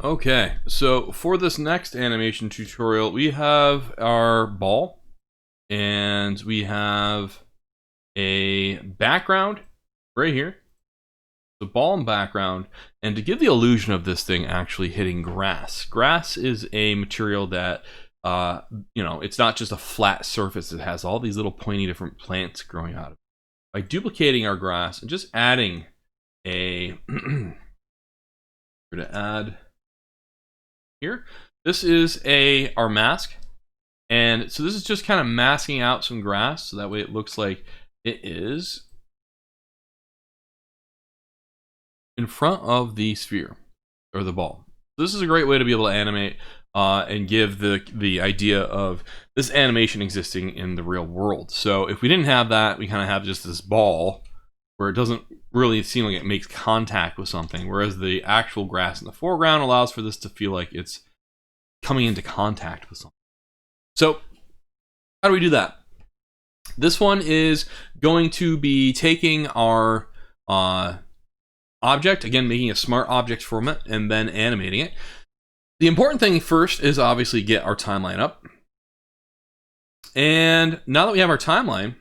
Okay, so for this next animation tutorial, we have our ball and we have a background right here, the ball and background, and to give the illusion of this thing actually hitting grass. Grass is a material that, it's not just a flat surface, it has all these little pointy different plants growing out of it. By duplicating our grass and just adding a, we're gonna add here. This is our mask, and so this is just kind of masking out some grass so that way it looks like it is in front of the sphere or the ball. This is a great way to be able to animate and give the idea of this animation existing in the real world. So if we didn't have that, we kind of have just this ball where it doesn't really seem like it makes contact with something, whereas the actual grass in the foreground allows for this to feel like it's coming into contact with something. So how do we do that? This one is going to be taking our object, again making a smart object from it, and then animating it. The important thing first is obviously get our timeline up. And now that we have our timeline,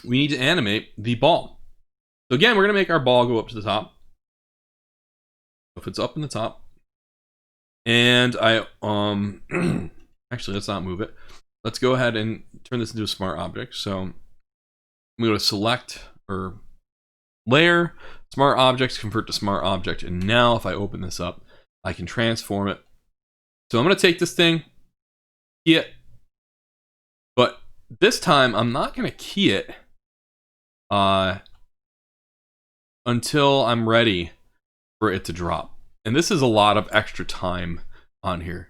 we need to animate the ball. So again, we're going to make our ball go up to the top. If it's up in the top, and I actually, let's not move it. Let's go ahead and turn this into a smart object. So I'm going to select or layer, smart objects, convert to smart object, and now if I open this up, I can transform it. So I'm going to take this thing, key it, but this time I'm not going to key it until I'm ready for it to drop. And this is a lot of extra time on here.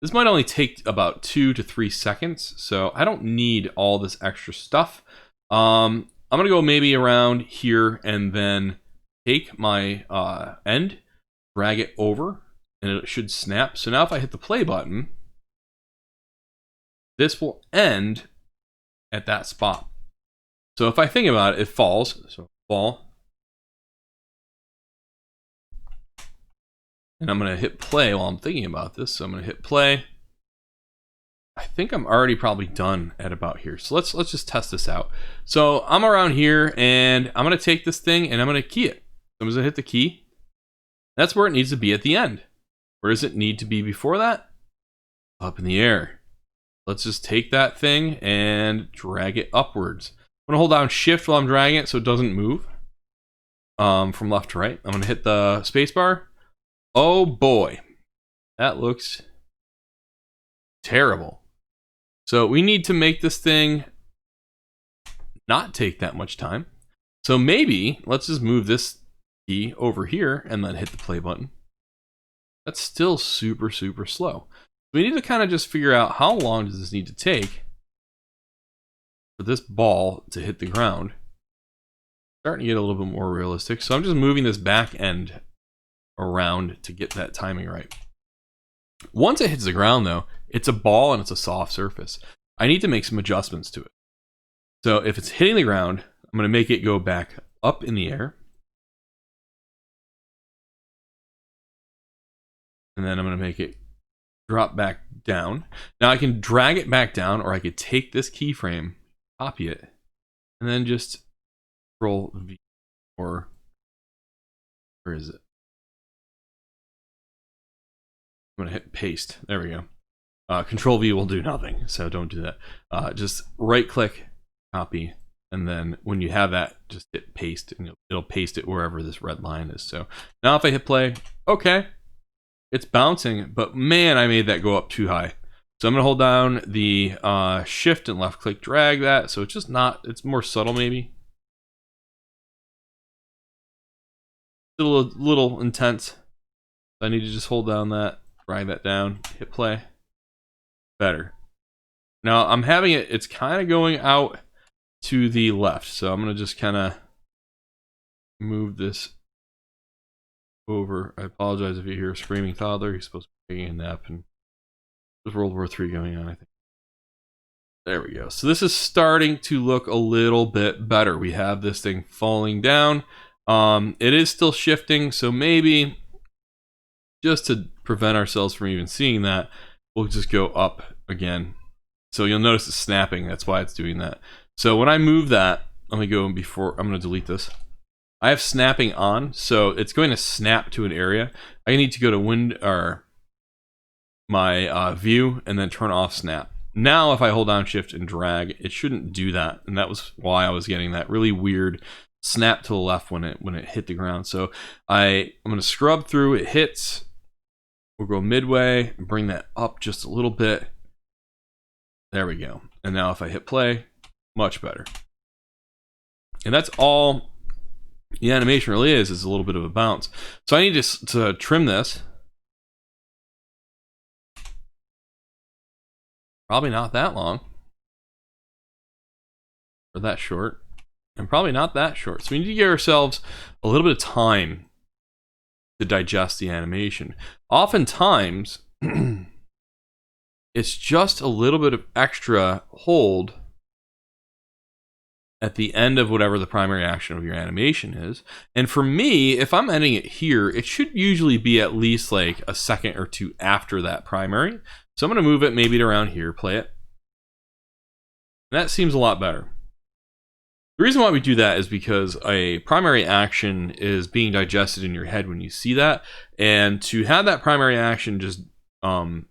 This might only take about 2 to 3 seconds, so I don't need all this extra stuff. I'm gonna go maybe around here and then take my end, drag it over, and it should snap. So now if I hit the play button, this will end at that spot. So if I think about it, it falls, so fall. And I'm going to hit play while I'm thinking about this. So I'm going to hit play. I think I'm already probably done at about here. So let's just test this out. So I'm around here and I'm going to take this thing and I'm going to key it. I'm going to hit the key. That's where it needs to be at the end. Where does it need to be before that? Up in the air. Let's just take that thing and drag it upwards. I'm going to hold down shift while I'm dragging it so it doesn't move from left to right. I'm going to hit the space bar. Oh boy, that looks terrible. So we need to make this thing not take that much time. So maybe let's just move this key over here and then hit the play button. That's still super slow. We need to kind of just figure out how long does this need to take for this ball to hit the ground. Starting to get a little bit more realistic. So I'm just moving this back end around to get that timing right. Once it hits the ground though, it's a ball and it's a soft surface. I need to make some adjustments to it. So if it's hitting the ground, I'm going to make it go back up in the air. And then I'm going to make it drop back down. Now I can drag it back down, or I could take this keyframe, copy it, and then just Control V, or where is it? I'm gonna hit paste. There we go. Control V will do nothing, so don't do that. Just right click, copy, and then when you have that, just hit paste, and it'll paste it wherever this red line is. So now if I hit play, okay, it's bouncing, but man, I made that go up too high. So I'm gonna hold down the shift and left click, drag that, so it's just not, it's more subtle maybe. It's a little intense. I need to just hold down that. Drag that down, hit play. Better. Now I'm having it, it's kind of going out to the left. So I'm going to just kind of move this over. I apologize if you hear a screaming toddler. He's supposed to be taking a nap, and there's World War III going on, I think. There we go. So this is starting to look a little bit better. We have this thing falling down. It is still shifting, so maybe just to prevent ourselves from even seeing that, we'll just go up again. So you'll notice it's snapping. That's why it's doing that. So when I move that, let me go before, I'm going to delete this. I have snapping on, so it's going to snap to an area. I need to go to my view and then turn off snap. Now if I hold down shift and drag, it shouldn't do that, and that was why I was getting that really weird snap to the left when it hit the ground. So I'm going to scrub through, it hits, we'll go midway, bring that up just a little bit. There we go. And now if I hit play, much better. And that's all the animation really is a little bit of a bounce. So I need to trim this. Probably not that long. Or that short. And probably not that short. So we need to give ourselves a little bit of time to digest the animation. Oftentimes, it's just a little bit of extra hold at the end of whatever the primary action of your animation is. And for me, if I'm ending it here, it should usually be at least like a second or two after that primary. So I'm going to move it maybe to around here, play it. And that seems a lot better. The reason why we do that is because a primary action is being digested in your head when you see that. And to have that primary action just happen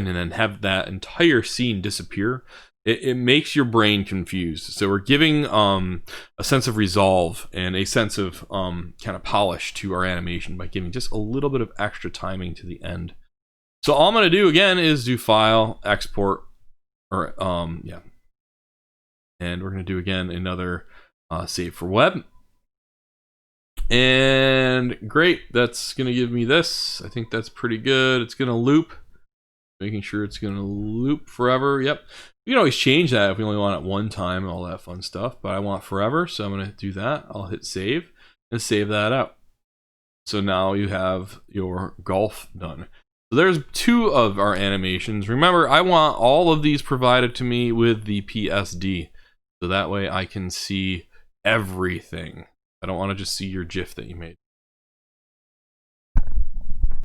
and then have that entire scene disappear, it makes your brain confused. So we're giving a sense of resolve and a sense of kind of polish to our animation by giving just a little bit of extra timing to the end. So all I'm going to do again is do file, export, or yeah. And we're going to do again another save for web. And great, that's going to give me this. I think that's pretty good. It's going to loop, making sure it's going to loop forever. Yep. You can always change that if we only want it one time and all that fun stuff, but I want forever, so I'm going to do that. I'll hit save and save that out. So now you have your golf done. So there's two of our animations. Remember, I want all of these provided to me with the PSD, so that way I can see everything. I don't want to just see your GIF that you made.